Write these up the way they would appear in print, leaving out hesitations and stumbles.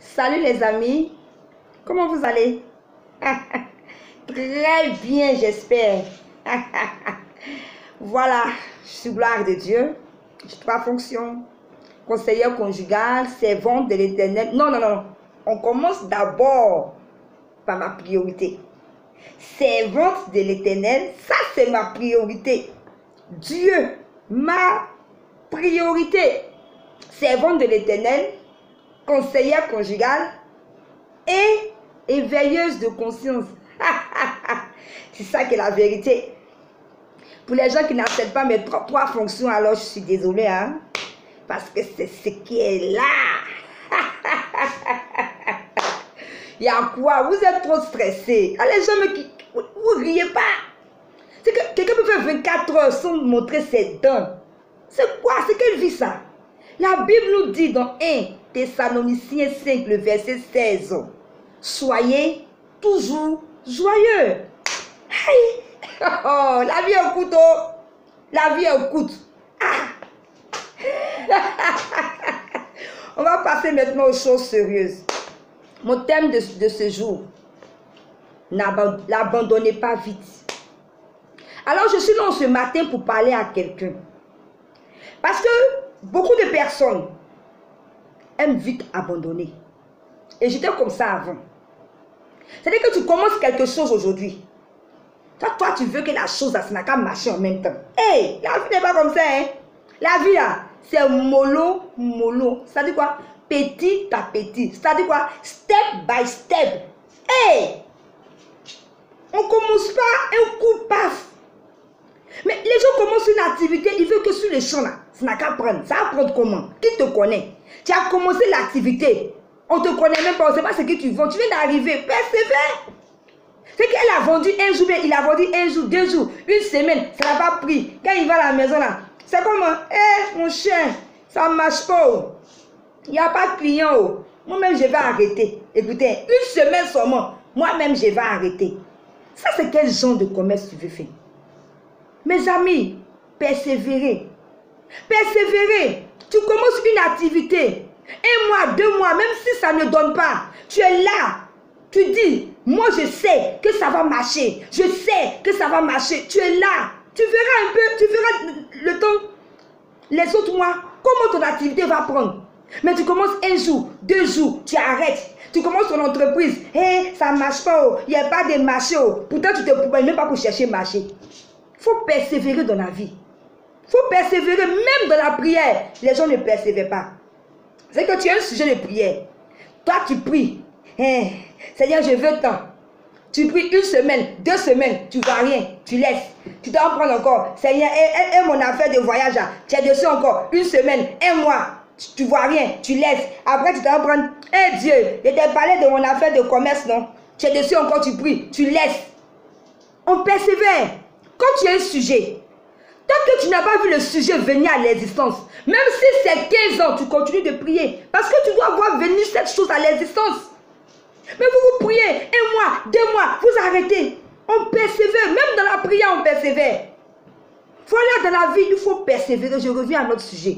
Salut les amis, comment vous allez? Très bien, j'espère. Voilà, je suis gloire de Dieu. J'ai 3 fonctions. Conseillère conjugale, servante de l'Éternel. Non, non, non. On commence d'abord par ma priorité. Servante de l'Éternel, ça c'est ma priorité. Dieu, ma priorité. Servante de l'Éternel, conseillère conjugale et veilleuse de conscience. C'est ça qui est la vérité. Pour les gens qui n'acceptent pas mes 3 fonctions, alors je suis désolée, hein, parce que c'est ce qui est là. Il y a quoi? Vous êtes trop stressés. Ah, les gens vous riez pas. C'est que quelqu'un peut faire 24 heures sans montrer ses dents. C'est quoi? C'est quelle vie ça? La Bible nous dit dans 1 Thessaloniciens 5, le verset 16. Soyez toujours joyeux. Aïe. Oh, la vie est un couteau. La vie est un couteau. Ah. On va passer maintenant aux choses sérieuses. Mon thème de ce jour, n'abandonnez pas vite. Alors je suis là ce matin pour parler à quelqu'un. Parce que beaucoup de personnes aiment vite abandonner. Et j'étais comme ça avant. C'est-à-dire que tu commences quelque chose aujourd'hui. Toi, tu veux que la chose, ça n'a qu'à marcher en même temps. Hey, la vie n'est pas comme ça, hein. La vie, là, c'est mollo, mollo. Ça dit quoi? Petit à petit. Ça dit quoi? Step by step. Hey! On ne commence pas un coup, paf. Mais les gens commencent une activité, ils veulent que sur les champs, là, ça n'a qu'à prendre. Ça va prendre comment? Qui te connaît? Tu as commencé l'activité. On ne te connaît même pas, on ne sait pas ce que tu vends. Tu viens d'arriver. Persévère. C'est qu'elle a vendu un jour, il a vendu un jour, 2 jours, 1 semaine, ça n'a pas pris. Quand il va à la maison là, c'est comment? Eh, mon chien, ça ne marche pas. Oh. Il n'y a pas de client. Oh. Moi-même, je vais arrêter. Écoutez, 1 semaine seulement, moi-même, je vais arrêter. Ça, c'est quel genre de commerce tu veux faire? Mes amis, persévérez. Persévérez. Tu commences une activité. 1 mois, 2 mois, même si ça ne donne pas, tu es là. Tu dis, moi je sais que ça va marcher. Je sais que ça va marcher. Tu es là. Tu verras un peu, tu verras le temps. Les autres mois, comment ton activité va prendre. Mais tu commences 1 jour, 2 jours, tu arrêtes. Tu commences ton entreprise. Hey, ça ne marche pas. Oh. Il n'y a pas de marché. Oh. Pourtant, tu ne te promènes même pas pour chercher marché. Il faut persévérer dans la vie. Il faut persévérer même dans la prière. Les gens ne persévèrent pas. C'est que tu as un sujet de prière. Toi, tu pries. Hey, Seigneur, je veux tant. Tu pries 1 semaine, 2 semaines, tu ne vois rien, tu laisses. Tu dois en prendre encore. Seigneur, et mon affaire de voyage, tu es dessus encore 1 semaine, 1 mois, tu ne vois rien, tu laisses. Après, tu dois en prendre. Eh Dieu, je t'ai parlé de mon affaire de commerce, non? Tu es dessus encore, tu pries, tu laisses. On persévère. Quand tu as un sujet, tant que tu n'as pas vu le sujet venir à l'existence, même si c'est 15 ans, tu continues de prier. Parce que tu dois voir venir cette chose à l'existence. Mais vous priez 1 mois, 2 mois, vous arrêtez. On persévère, même dans la prière, on persévère. Voilà, dans la vie, il faut persévérer. Je reviens à notre sujet.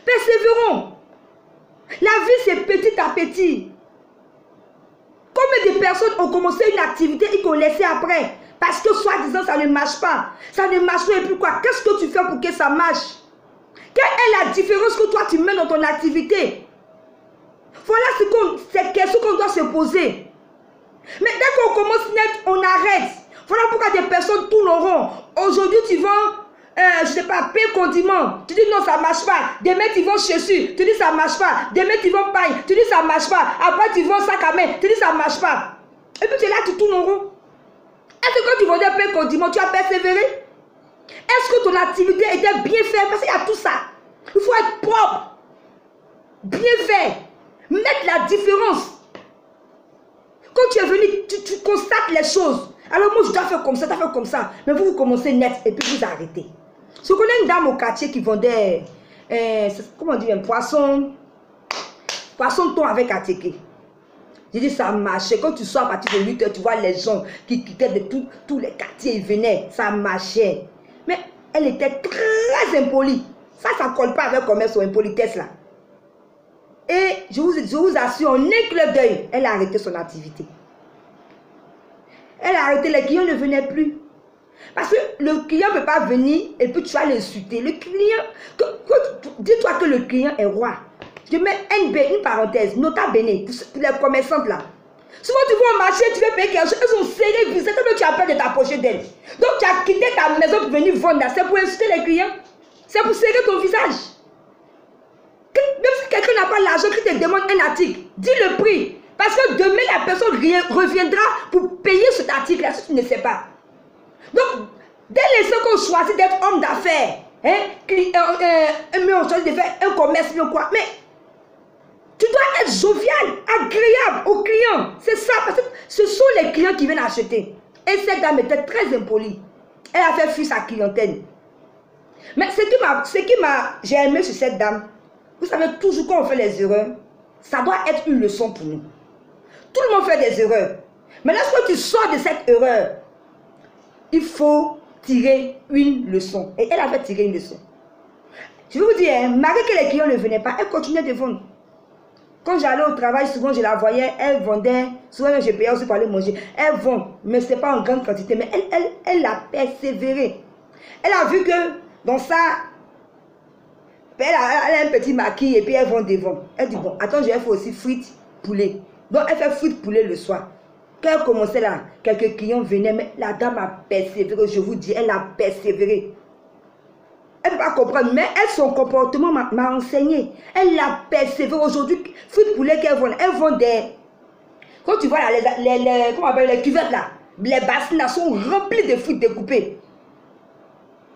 Persévérons. La vie, c'est petit à petit. Combien de personnes ont commencé une activité et qu'on laissé après? Parce que soi-disant, ça ne marche pas. Ça ne marche pas et puis quoi? Qu'est-ce que tu fais pour que ça marche? Quelle est la différence que toi, tu mets dans ton activité? Voilà ces questions qu'on doit se poser. Mais dès qu'on commence net, on arrête. Voilà pourquoi des personnes tourneront. Aujourd'hui, tu vends, je ne sais pas, pain condiment. Tu dis non, ça ne marche pas. Demain, tu vends chaussures. Tu dis ça ne marche pas. Demain, tu vends paille. Tu dis ça ne marche pas. Après, tu vends sac à main. Tu dis ça ne marche pas. Et puis, tu es là, tu tournes en rond. Est-ce que quand tu vendais pain condiment, tu as persévéré? Est-ce que ton activité était bien faite? Parce qu'il y a tout ça. Il faut être propre. Bien fait. Mettre la différence. Quand tu es venu, tu constates les choses. Alors moi, je dois faire comme ça, tu dois faire comme ça. Mais vous commencez net et puis vous arrêtez. Je connais une dame au quartier qui vendait, comment on dit, un poisson thon avec attiqué. J'ai dit, ça marchait. Quand tu sors à partir de 8 h, tu vois les gens qui quittaient de tous les quartiers, ils venaient. Ça marchait. Mais elle était très impolie. Ça ne colle pas avec le commerce ou impolitesse là. Et je vous assure, en un clin d'œil, elle a arrêté son activité. Elle a arrêté, les clients ne venaient plus. Parce que le client ne peut pas venir et puis tu vas l'insulter. Le client, dis-toi que le client est roi. Je mets NB, une parenthèse, nota bene, pour les commerçantes là. Souvent tu vas au marché, tu veux payer quelque chose, elles sont serrées, visées, tu as peur de t'approcher d'elles. Donc tu as quitté ta maison pour venir vendre là, c'est pour insulter les clients. C'est pour serrer ton visage. Même si quelqu'un n'a pas l'argent, qui te demande un article, dis le prix. Parce que demain, la personne reviendra pour payer cet article-là, si tu ne sais pas. Donc, dès l'instant qu'on choisit d'être homme d'affaires, mais on choisit de faire un commerce, mais quoi, mais tu dois être jovial, agréable aux clients. C'est ça, parce que ce sont les clients qui viennent acheter. Et cette dame était très impolie. Elle a fait fuir sa clientèle. Mais ce qui m'a j'ai aimé sur cette dame, vous savez, toujours quand on fait les erreurs, ça doit être une leçon pour nous. Tout le monde fait des erreurs. Mais lorsque tu sors de cette erreur, il faut tirer une leçon. Et elle avait tiré une leçon. Je vais vous dire, malgré que les clients ne venaient pas, elle continuait de vendre. Quand j'allais au travail, souvent je la voyais, elle vendait. Souvent je payais aussi pour aller manger. Elle vend, mais ce n'est pas en grande quantité. Mais elle a persévéré. Elle a vu que dans ça, elle a un petit maquis et puis elle vend des vents. Elle dit, bon, attends, je vais faire aussi frites, poulet. Donc elle fait frites, poulet le soir. Quand elle commençait là, quelques clients venaient, mais la dame a persévéré, je vous dis, elle a persévéré. Elle ne peut pas comprendre, mais son comportement m'a enseigné. Elle a persévéré. Aujourd'hui, frites, poulet qu'elle vend, elle vend des... Quand tu vois là, comment on appelle, les cuvettes là, les bassines là sont remplies de frites découpées.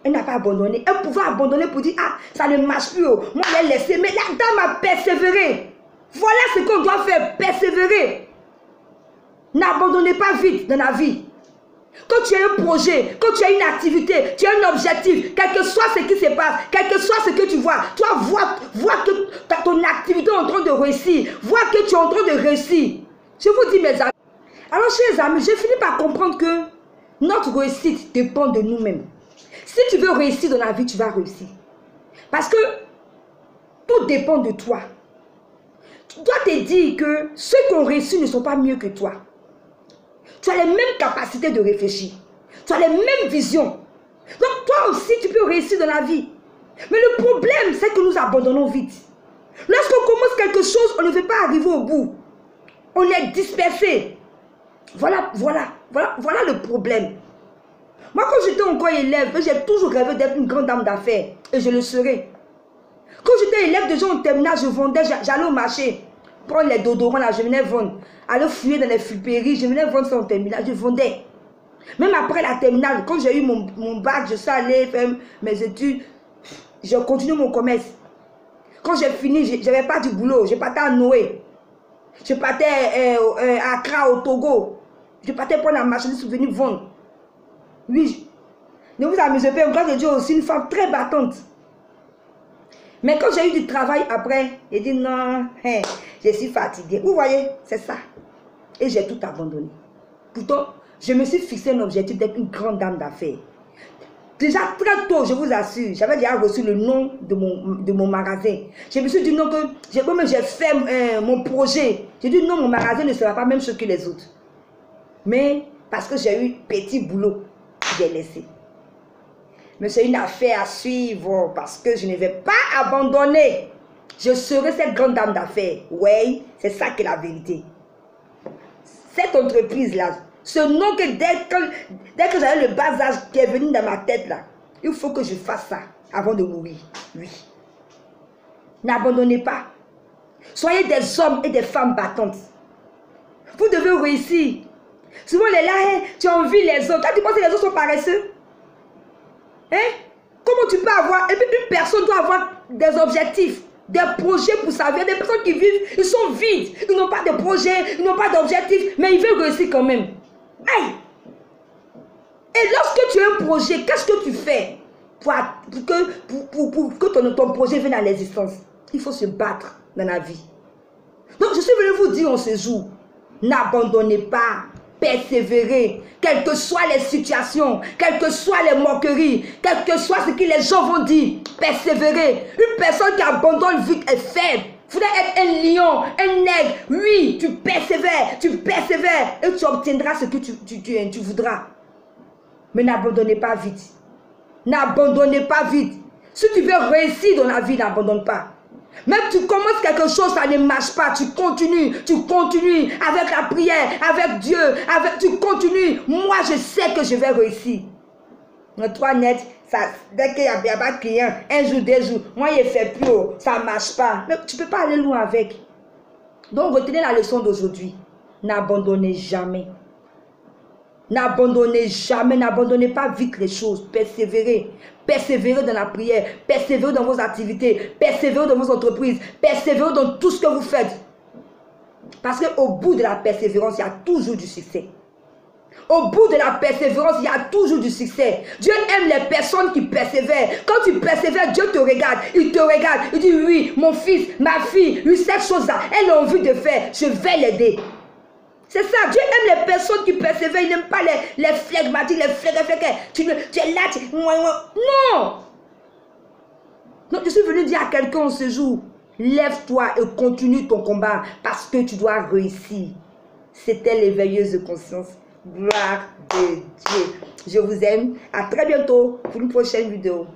Elle n'a pas abandonné. Elle pouvait abandonner pour dire, ah, ça ne marche plus. Oh. Moi, je l'ai laissé. Mais la dame a persévéré. Voilà ce qu'on doit faire, persévérer. N'abandonnez pas vite dans la vie. Quand tu as un projet, quand tu as une activité, tu as un objectif, quel que soit ce qui se passe, quel que soit ce que tu vois, toi, vois que ton activité est en train de réussir. Vois que tu es en train de réussir. Je vous dis, mes amis. Alors, chers amis, j'ai fini par comprendre que notre réussite dépend de nous-mêmes. Si tu veux réussir dans la vie, tu vas réussir. Parce que tout dépend de toi. Tu dois te dire que ceux qui ont réussi ne sont pas mieux que toi. Tu as les mêmes capacités de réfléchir. Tu as les mêmes visions. Donc toi aussi, tu peux réussir dans la vie. Mais le problème, c'est que nous abandonnons vite. Lorsqu'on commence quelque chose, on ne veut pas arriver au bout. On est dispersé. Voilà le problème. Moi, quand j'étais encore élève, j'ai toujours rêvé d'être une grande dame d'affaires. Et je le serai. Quand j'étais élève, déjà en terminale, je vendais, j'allais au marché. Prendre les dodorants là, je venais vendre. Aller fouiller dans les friperies, je venais vendre ça en terminale, je vendais. Même après la terminale, quand j'ai eu mon bac, je suis allée faire mes études. Je continue mon commerce. Quand j'ai fini, je n'avais pas du boulot. Je partais à Noé. Je partais à Accra, au Togo. Je partais prendre la marchandise pour venir vendre. Oui, ne vous amusez pas, grâce à Dieu aussi, une femme très battante. Mais quand j'ai eu du travail après, j'ai dit non, je suis fatiguée. Vous voyez, c'est ça. Et j'ai tout abandonné. Pourtant, je me suis fixé un objectif d'être une grande dame d'affaires. Déjà très tôt, je vous assure, j'avais déjà reçu le nom de mon magasin. Je me suis dit non, que j'ai fait mon projet. J'ai dit non, mon magasin ne sera pas la même chose que les autres. Mais parce que j'ai eu petit boulot, j'ai laissé. Mais c'est une affaire à suivre parce que je ne vais pas abandonner. Je serai cette grande dame d'affaires. Oui, c'est ça qui est la vérité. Cette entreprise-là, ce nom que dès que j'avais le bas âge qui est venu dans ma tête là, il faut que je fasse ça avant de mourir. Oui. N'abandonnez pas. Soyez des hommes et des femmes battantes. Vous devez réussir. Souvent les là, tu envies les autres. Quand tu penses que les autres sont paresseux, hein? Comment tu peux avoir... Et puis une personne doit avoir des objectifs, des projets pour sa vie. Des personnes qui vivent, ils sont vides. Ils n'ont pas de projet, ils n'ont pas d'objectifs, mais ils veulent réussir quand même. Aïe! Et lorsque tu as un projet, qu'est-ce que tu fais pour que ton projet vienne à l'existence? Il faut se battre dans la vie. Donc je suis venu vous dire en ce jour, n'abandonnez pas. Persévérer, quelles que soient les situations, quelles que soient les moqueries, quel que soit ce que les gens vont dire, persévérer. Une personne qui abandonne vite est faible. Vous devez être un lion, un aigle. Oui, tu persévères et tu obtiendras ce que tu voudras. Mais n'abandonnez pas vite. N'abandonnez pas vite. Si tu veux réussir dans la vie, n'abandonne pas. Même tu commences quelque chose, ça ne marche pas. Tu continues avec la prière, avec Dieu, tu continues. Moi, je sais que je vais réussir. Le 3 net, ça, dès qu'il y a pas de client, un jour, 2 jours, moi, il ne fait plus, ça ne marche pas. Mais tu ne peux pas aller loin avec. Donc, retenez la leçon d'aujourd'hui. N'abandonnez jamais. N'abandonnez jamais, n'abandonnez pas vite les choses. Persévérez. Persévérez dans la prière. Persévérez dans vos activités. Persévérez dans vos entreprises. Persévérez dans tout ce que vous faites. Parce qu'au bout de la persévérance, il y a toujours du succès. Au bout de la persévérance, il y a toujours du succès. Dieu aime les personnes qui persévèrent. Quand tu persévères, Dieu te regarde. Il te regarde. Il dit, oui, mon fils, ma fille, lui, cette chose-là, elle a envie de faire. Je vais l'aider. C'est ça, Dieu aime les personnes qui persévèrent, il n'aime pas les flegmatiques, les flégues. Tu es là, non! Donc je suis venu dire à quelqu'un ce jour, lève-toi et continue ton combat parce que tu dois réussir. C'était l'éveilleuse de conscience. Gloire de Dieu. Je vous aime. À très bientôt pour une prochaine vidéo.